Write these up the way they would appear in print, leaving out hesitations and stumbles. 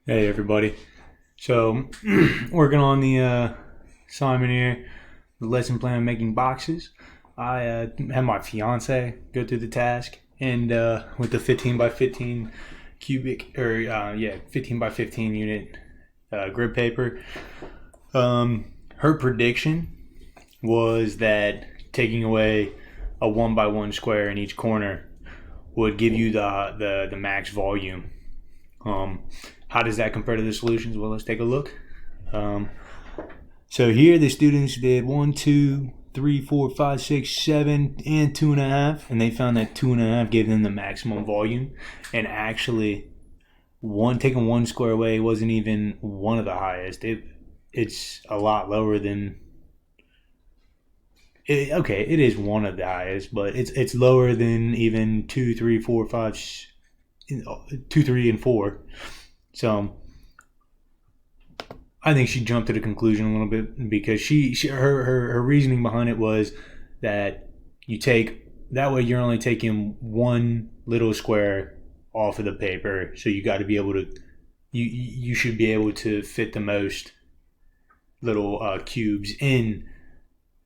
Hey everybody. So working on the assignment here, the lesson plan making boxes. I had my fiance go through the task, and with the 15 by 15 cubic, or 15 by 15 unit grid paper. Her prediction was that taking away a 1 by 1 square in each corner would give you the max volume. How does that compare to the solutions? Well, let's take a look. Um, so here the students did 1, 2, 3, 4, 5, 6, 7, and 2.5, and they found that 2.5 gave them the maximum volume. And actually, taking 1 square away wasn't even one of the highest. It's a lot lower than. It is one of the highest, but it's lower than even 2, 3, 4, 5, 2, 3, and 4. So I think she jumped to the conclusion a little bit because her reasoning behind it was that you take that way you're only taking one little square off of the paper, so you got to be able to you should be able to fit the most little cubes in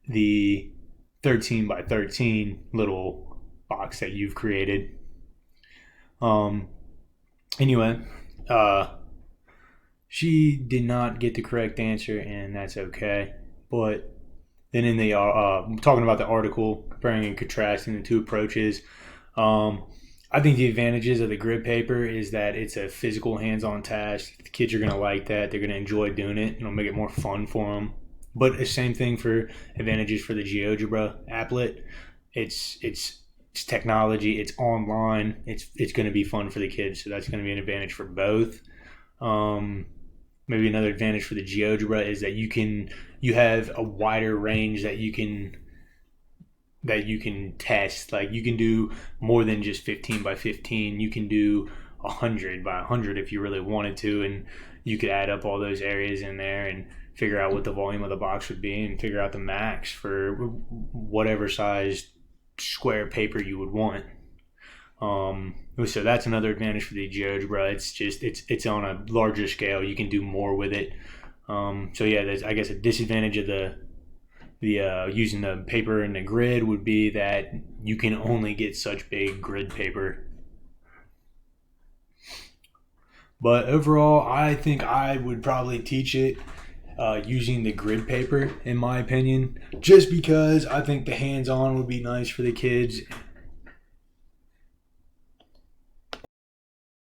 the 13 by 13 little box that you've created. Anyway, she did not get the correct answer, and that's okay. But then in the talking about the article, comparing and contrasting the two approaches, I think the advantages of the grid paper is that it's a physical, hands-on task. The kids are going to like that. They're going to enjoy doing it. It'll make it more fun for them. But the same thing for advantages for the GeoGebra applet. It's technology. It's online. It's going to be fun for the kids. So that's going to be an advantage for both. Maybe another advantage for the GeoGebra is that you have a wider range that you can test. Like you can do more than just 15 by 15. You can do 100 by 100 if you really wanted to, and you could add up all those areas in there and figure out what the volume of the box would be and figure out the max for whatever size square paper you would want. So that's another advantage for the GeoGebra. It's on a larger scale. You can do more with it. So yeah, there's I guess a disadvantage of the using the paper and the grid would be that you can only get such big grid paper. But overall, I think I would probably teach it using the grid paper, in my opinion, just because I think the hands-on would be nice for the kids.